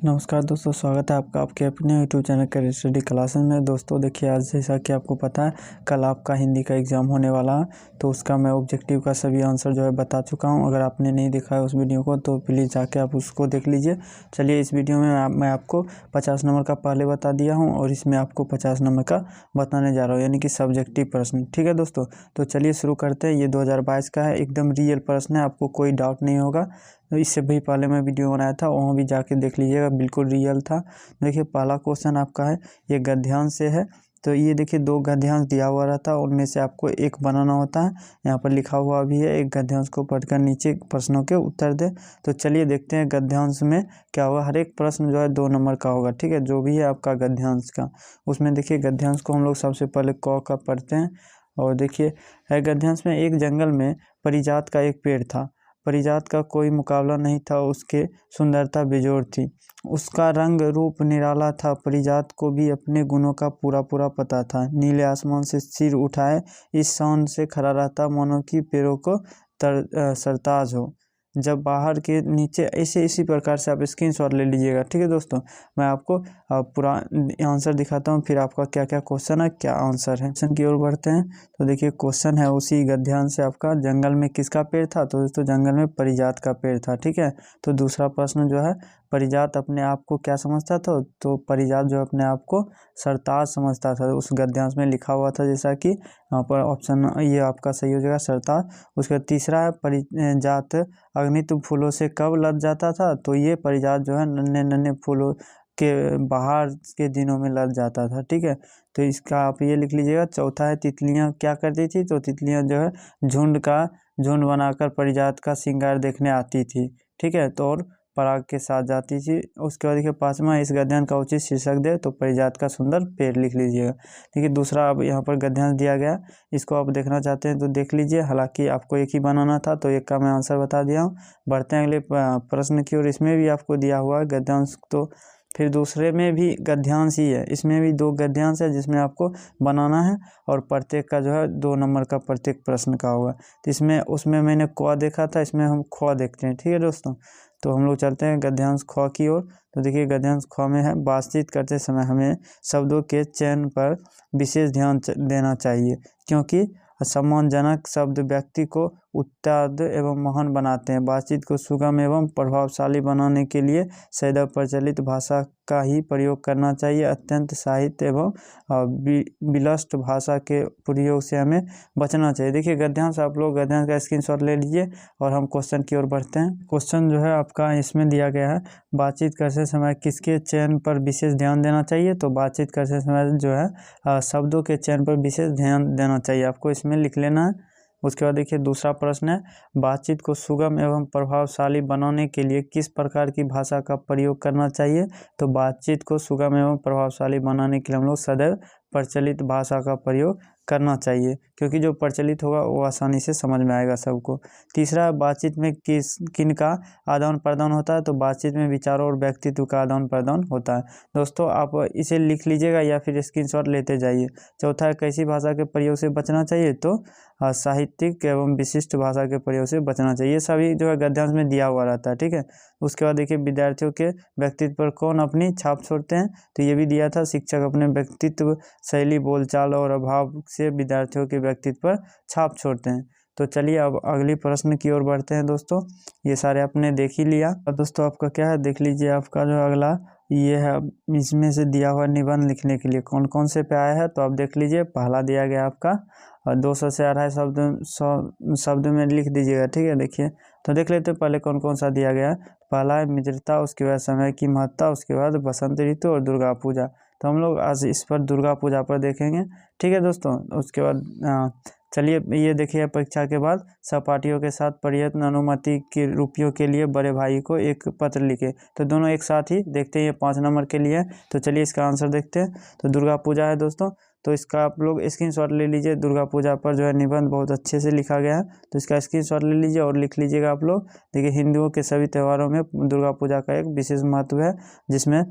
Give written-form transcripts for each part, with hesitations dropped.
नमस्कार दोस्तों, स्वागत है आपका आपके अपने YouTube channel career study classes में। दोस्तों देखिए, आज जैसा कि आपको पता है कल आपका हिंदी का एग्ज़ाम होने वाला है, तो उसका मैं ऑब्जेक्टिव का सभी आंसर जो है बता चुका हूं। अगर आपने नहीं देखा है उस वीडियो को तो प्लीज़ जाके आप उसको देख लीजिए। चलिए, इस वीडियो में मैं आपको 50 नंबर का पहले बता दिया हूँ और इसमें आपको 50 नंबर का बताने जा रहा हूँ, यानी कि सब्जेक्टिव प्रश्न। ठीक है दोस्तों, तो चलिए शुरू करते हैं। ये 2022 का है, एकदम रियल प्रश्न है, आपको कोई डाउट नहीं होगा। तो इससे भी पहले मैं वीडियो बनाया था, वहाँ भी जाके देख लीजिएगा, बिल्कुल रियल था। देखिए, पहला क्वेश्चन आपका है, ये गद्यांश से है। तो ये देखिए, 2 गद्यांश दिया हुआ रहता है, उनमें से आपको एक बनाना होता है। यहाँ पर लिखा हुआ भी है, एक गद्यांश को पढ़कर नीचे प्रश्नों के उत्तर दे। तो चलिए देखते हैं गद्यांश में क्या होगा। हर एक प्रश्न जो है 2 नंबर का होगा। ठीक है, जो भी है आपका गद्यांश का, उसमें देखिए गद्यांश को हम लोग सबसे पहले क का पढ़ते हैं। और देखिए, है गद्यांश में, एक जंगल में परिजात का एक पेड़ था। परिजात का कोई मुकाबला नहीं था, उसके सुंदरता बेजोड़ थी, उसका रंग रूप निराला था। परिजात को भी अपने गुणों का पूरा पूरा पता था। नीले आसमान से सिर उठाए इस शान से खड़ा रहता, मानो कि पेड़ों को सरताज हो। जब बाहर के नीचे ऐसे इसी प्रकार से आप स्क्रीनशॉट ले लीजिएगा। ठीक है दोस्तों, मैं आपको पूरा आंसर दिखाता हूँ, फिर आपका क्या क्या क्वेश्चन है, क्या आंसर है। क्वेश्चन की ओर बढ़ते हैं। तो देखिए, क्वेश्चन है उसी गद्यांश से आपका, जंगल में किसका पेड़ था? तो दोस्तों जंगल में परिजात का पेड़ था। ठीक है, तो दूसरा प्रश्न जो है, परिजात अपने आप को क्या समझता था? तो परिजात जो अपने आप को सरताज समझता था, उस गद्यांश में लिखा हुआ था, जैसा कि यहाँ पर ऑप्शन ये आपका सही हो जाएगा, सरताज। उसका तीसरा है, परिजात अगणित फूलों से कब लद जाता था? तो ये परिजात जो है नन्हे नन्हे फूलों के बाहर के दिनों में लद जाता था। ठीक है, तो इसका आप ये लिख लीजिएगा। चौथा है, तितलियां क्या करती थी? तो तितलियां जो है झुंड बनाकर परिजात का श्रृंगार देखने आती थी। ठीक है, तो और पराग के साथ जाती थी। उसके बाद देखिए, पांचवा, इस गद्यांश का उचित शीर्षक दे। तो परिजात का सुंदर पेड़ लिख लीजिएगा। देखिए, दूसरा अब यहाँ पर गद्यांश दिया गया, इसको आप देखना चाहते हैं तो देख लीजिए। हालांकि आपको एक ही बनाना था, तो एक का मैं आंसर बता दिया हूँ। बढ़ते हैं अगले प्रश्न की ओर। इसमें भी आपको दिया हुआ है गद्यांश, तो फिर दूसरे में भी गद्यांश ही है। इसमें भी 2 गद्यांश है जिसमें आपको बनाना है, और प्रत्येक का जो है 2 नंबर का प्रत्येक प्रश्न का होगा। तो इसमें उसमें मैंने क देखा था, इसमें हम ख देखते हैं। ठीक है दोस्तों, तो हम लोग चलते हैं गद्यांश ख की ओर। तो देखिए, गद्यांश ख में है, बातचीत करते समय हमें शब्दों के चयन पर विशेष ध्यान देना चाहिए, क्योंकि सम्मानजनक शब्द व्यक्ति को उत्ताद एवं महान बनाते हैं। बातचीत को सुगम एवं प्रभावशाली बनाने के लिए सदैव प्रचलित भाषा का ही प्रयोग करना चाहिए। अत्यंत साहित्य एवं विलस्ट भाषा के प्रयोग से हमें बचना चाहिए। देखिए, गद्यांश आप लोग गद्यांश का स्क्रीनशॉट ले लीजिए और हम क्वेश्चन की ओर बढ़ते हैं। क्वेश्चन जो है आपका इसमें दिया गया है, बातचीत करते समय किसके चयन पर विशेष ध्यान देना चाहिए? तो बातचीत करते समय जो है शब्दों के चयन पर विशेष ध्यान देना चाहिए, आपको इसमें लिख लेना है। उसके बाद देखिए, दूसरा प्रश्न है, बातचीत को सुगम एवं प्रभावशाली बनाने के लिए किस प्रकार की भाषा का प्रयोग करना चाहिए? तो बातचीत को सुगम एवं प्रभावशाली बनाने के लिए हम लोग सदैव प्रचलित भाषा का प्रयोग करना चाहिए, क्योंकि जो प्रचलित होगा वो आसानी से समझ में आएगा सबको। तीसरा, बातचीत में किन का आदान प्रदान होता है? तो बातचीत में विचारों और व्यक्तित्व का आदान प्रदान होता है। दोस्तों आप इसे लिख लीजिएगा या फिर स्क्रीनशॉट लेते जाइए। चौथा है, कैसी भाषा के प्रयोग से बचना चाहिए? तो साहित्यिक एवं विशिष्ट भाषा के प्रयोग से बचना चाहिए। ये सभी जो है गद्यांश में दिया हुआ रहता है। ठीक है, उसके बाद देखिए, विद्यार्थियों के व्यक्तित्व पर कौन अपनी छाप छोड़ते हैं? तो ये भी दिया था, शिक्षक अपने व्यक्तित्व, शैली, बोलचाल और अभाव से विद्यार्थियों के व्यक्तित्व पर छाप छोड़ते हैं। तो चलिए अब अगली प्रश्न की ओर बढ़ते हैं। दोस्तों ये सारे आपने देख ही लिया, और दोस्तों आपका क्या है, देख लीजिए। आपका जो अगला ये है, इसमें से दिया हुआ निबंध लिखने के लिए कौन कौन से पे आया है, तो आप देख लीजिए। पहला दिया गया आपका 200 से 250 शब्द में लिख दीजिएगा। ठीक है, देखिए तो देख लेते हैं पहले कौन कौन सा दिया गया है। पहला है मित्रता, उसके बाद समय की महत्ता, उसके बाद बसंत ऋतु और दुर्गा पूजा। तो हम लोग आज इस पर दुर्गा पूजा पर देखेंगे। ठीक है दोस्तों, उसके बाद चलिए ये देखिए, परीक्षा के बाद सहपाठियों के साथ प्रयत्न अनुमति के रुपयों के लिए बड़े भाई को एक पत्र लिखे। तो दोनों एक साथ ही देखते हैं, ये 5 नंबर के लिए। तो चलिए इसका आंसर देखते हैं। तो दुर्गा पूजा है दोस्तों, तो इसका आप लोग स्क्रीनशॉट ले लीजिए। दुर्गा पूजा पर जो है निबंध बहुत अच्छे से लिखा गया है, तो इसका स्क्रीनशॉट ले लीजिए और लिख लीजिएगा आप लोग। देखिए, हिंदुओं के सभी त्योहारों में दुर्गा पूजा का एक विशेष महत्व है, जिसमें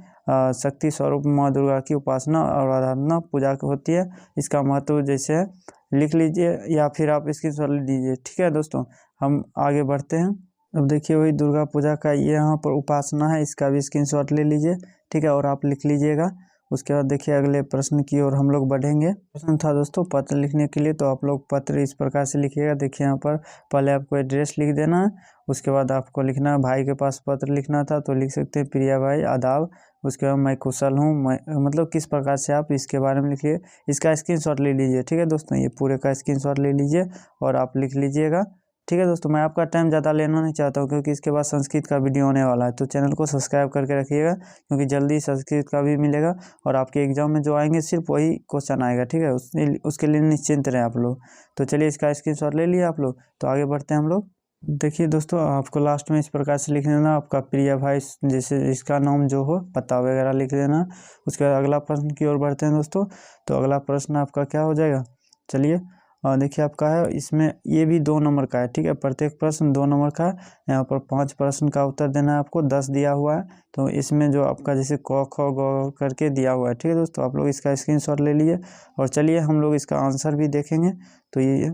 शक्ति स्वरूप माँ दुर्गा की उपासना और आराधना पूजा होती है। इसका महत्व जैसे है लिख लीजिए, या फिर आप स्क्रीनशॉट ले लीजिए। ठीक है दोस्तों, हम आगे बढ़ते हैं। अब देखिए वही दुर्गा पूजा का ये यहाँ पर उपासना है, इसका भी स्क्रीनशॉट ले लीजिए, ठीक है, और आप लिख लीजिएगा। उसके बाद देखिए अगले प्रश्न की ओर हम लोग बढ़ेंगे। प्रश्न था दोस्तों पत्र लिखने के लिए, तो आप लोग पत्र इस प्रकार से लिखिएगा। देखिए यहाँ पर पहले आपको एड्रेस लिख देना है, उसके बाद आपको लिखना है भाई के पास पत्र लिखना था तो लिख सकते हैं प्रिया भाई आदाब। उसके बाद मैं कुशल हूँ, मैं मतलब किस प्रकार से आप इसके बारे में लिखिए, इसका स्क्रीनशॉट ले लीजिए, ठीक है दोस्तों, ये पूरे का स्क्रीनशॉट ले लीजिए और आप लिख लीजिएगा, ठीक है दोस्तों। मैं आपका टाइम ज़्यादा लेना नहीं चाहता हूँ क्योंकि इसके बाद संस्कृत का वीडियो होने वाला है, तो चैनल को सब्सक्राइब करके रखिएगा क्योंकि जल्दी संस्कृत का भी मिलेगा और आपके एग्जाम में जो आएंगे सिर्फ वही क्वेश्चन आएगा, ठीक है, उसके लिए निश्चिंत रहें आप लोग। तो चलिए इसका स्क्रीनशॉट ले लिया आप लोग, तो आगे बढ़ते हैं हम लोग। देखिए दोस्तों आपको लास्ट में इस प्रकार से लिख देना आपका प्रिया भाई, जैसे इसका नाम जो हो पता वगैरह लिख देना। उसके बाद अगला प्रश्न की ओर बढ़ते हैं दोस्तों। तो अगला प्रश्न आपका क्या हो जाएगा, चलिए देखिए आपका है, इसमें ये भी 2 नंबर का है, ठीक है, प्रत्येक प्रश्न 2 नंबर का है। यहाँ पर 5 प्रश्न का उत्तर देना है आपको, 10 दिया हुआ है। तो इसमें जो आपका जैसे क ख ग करके दिया हुआ है, ठीक है दोस्तों, आप लोग इसका स्क्रीनशॉट ले लिए और चलिए हम लोग इसका आंसर भी देखेंगे। तो ये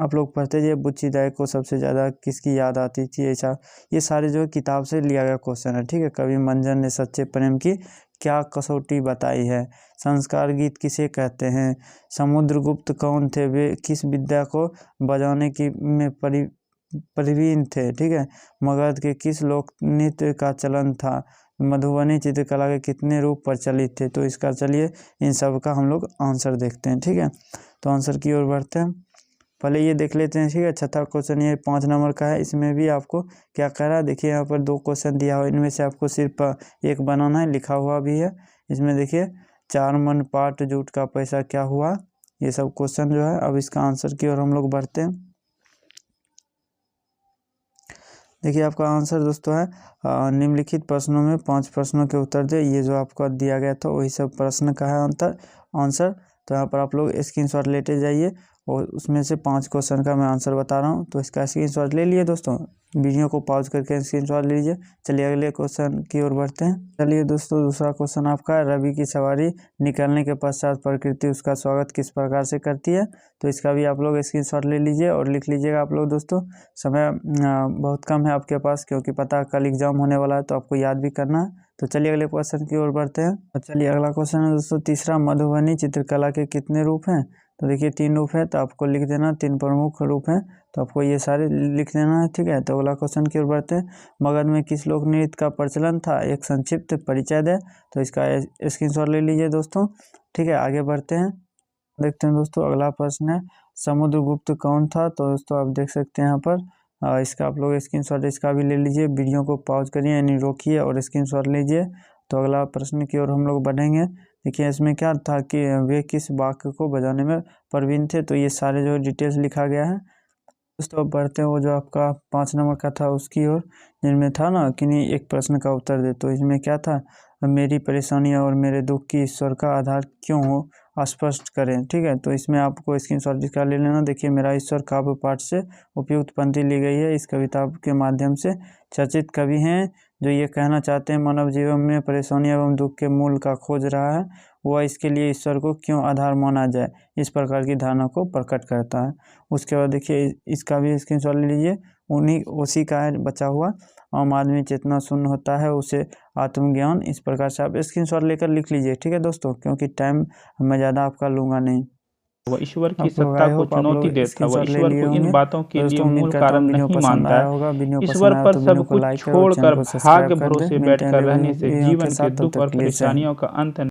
आप लोग पढ़ते जाइए, बुच्ची दाई को सबसे ज़्यादा किसकी याद आती थी, ऐसा ये सारे जो है किताब से लिया गया क्वेश्चन है, ठीक है। कवि मंजन ने सच्चे प्रेम की क्या कसौटी बताई है, संस्कार गीत किसे कहते हैं, समुद्रगुप्त कौन थे, वे किस विद्या को बजाने की में प्रवीण थे, ठीक है, मगध के किस लोक नृत्य का चलन था, मधुबनी चित्रकला के कितने रूप प्रचलित थे। तो इसका चलिए इन सब का हम लोग आंसर देखते हैं, ठीक है। तो आंसर की ओर बढ़ते हैं, पहले ये देख लेते हैं, ठीक है। छठा क्वेश्चन ये 5 नंबर का है, इसमें भी आपको क्या कह रहा है, देखिए यहाँ पर 2 क्वेश्चन दिया हुआ है, इनमें से आपको सिर्फ एक बनाना है, लिखा हुआ भी है इसमें। देखिए 4 मन पाट जूट का पैसा क्या हुआ, ये सब क्वेश्चन जो है। अब इसका आंसर की ओर हम लोग बढ़ते हैं। देखिए आपका आंसर दोस्तों है निम्नलिखित प्रश्नों में 5 प्रश्नों के उत्तर दे, ये जो आपको दिया गया था वही सब प्रश्न का है आंसर। तो यहाँ पर आप लोग स्क्रीनशॉट लेते जाइए और उसमें से 5 क्वेश्चन का मैं आंसर बता रहा हूँ, तो इसका स्क्रीनशॉट ले लिए दोस्तों, वीडियो को पॉज करके स्क्रीनशॉट ले लीजिए। चलिए अगले क्वेश्चन की ओर बढ़ते हैं। चलिए दोस्तों दूसरा क्वेश्चन आपका है, रवि की सवारी निकलने के पश्चात प्रकृति उसका स्वागत किस प्रकार से करती है। तो इसका भी आप लोग स्क्रीनशॉट ले लीजिए और लिख लीजिएगा आप लोग दोस्तों। समय बहुत कम है आपके पास क्योंकि पता कल एग्जाम होने वाला है, तो आपको याद भी करना है। तो चलिए अगले क्वेश्चन की ओर बढ़ते हैं। तो चलिए अगला क्वेश्चन है दोस्तों तीसरा, मधुबनी चित्रकला के कितने रूप हैं। तो देखिए 3 रूप है, तो आपको लिख देना 3 प्रमुख रूप हैं, तो आपको ये सारे लिख देना है, ठीक है। तो अगला क्वेश्चन की ओर बढ़ते हैं, मगध में किस लोक नृत्य का प्रचलन था, एक संक्षिप्त परिचय दे। तो इसका स्क्रीनशॉट ले लीजिए दोस्तों, ठीक है। आगे बढ़ते हैं, देखते हैं दोस्तों अगला प्रश्न है, समुद्रगुप्त कौन था। तो दोस्तों आप देख सकते हैं यहाँ पर इसका आप लोग स्क्रीनशॉट इसका भी ले लीजिए, वीडियो को पॉज करिए यानी रोकिए और स्क्रीनशॉट लीजिए। तो अगला प्रश्न की ओर हम लोग बढ़ेंगे। देखिए इसमें क्या था कि वे किस वाक्य को बजाने में प्रवीण थे, तो ये सारे जो डिटेल्स लिखा गया है दोस्तों। अब बढ़ते हैं वो जो आपका 5 नंबर का था उसकी ओर, जिनमें था ना कि नहीं एक प्रश्न का उत्तर दे। तो इसमें क्या था, मेरी परेशानियां और मेरे दुख की ईश्वर का आधार क्यों हो स्पष्ट करें, ठीक है। तो इसमें आपको स्क्रीनशॉट इसका ले लेना। देखिए मेरा ईश्वर काव्य पाठ से उपयुक्त पंक्ति ली गई है, इस कविता के माध्यम से चर्चित कवि हैं जो ये कहना चाहते हैं मानव जीवन में परेशानियां एवं दुख के मूल का खोज रहा है, वह इसके लिए ईश्वर को क्यों आधार माना जाए, इस प्रकार की धारणा को प्रकट करता है। उसके बाद देखिए इसका भी स्क्रीनशॉट ले लीजिए, उसी का है बचा हुआ, आम आदमी चेतना शून्य होता है उसे आत्मज्ञान, इस प्रकार से आप स्क्रीनशॉट लेकर लिख लीजिए, ठीक है दोस्तों, क्योंकि टाइम मैं ज़्यादा आपका लूँगा नहीं। वह ईश्वर की सत्ता को चुनौती देता है, वह ईश्वर को इन बातों के लिए मूल कारण नहीं मानता है। ईश्वर पर सब कुछ छोड़कर भाग्य भरोसे बैठकर रहने से जीवन के दुख और परेशानियों का अंत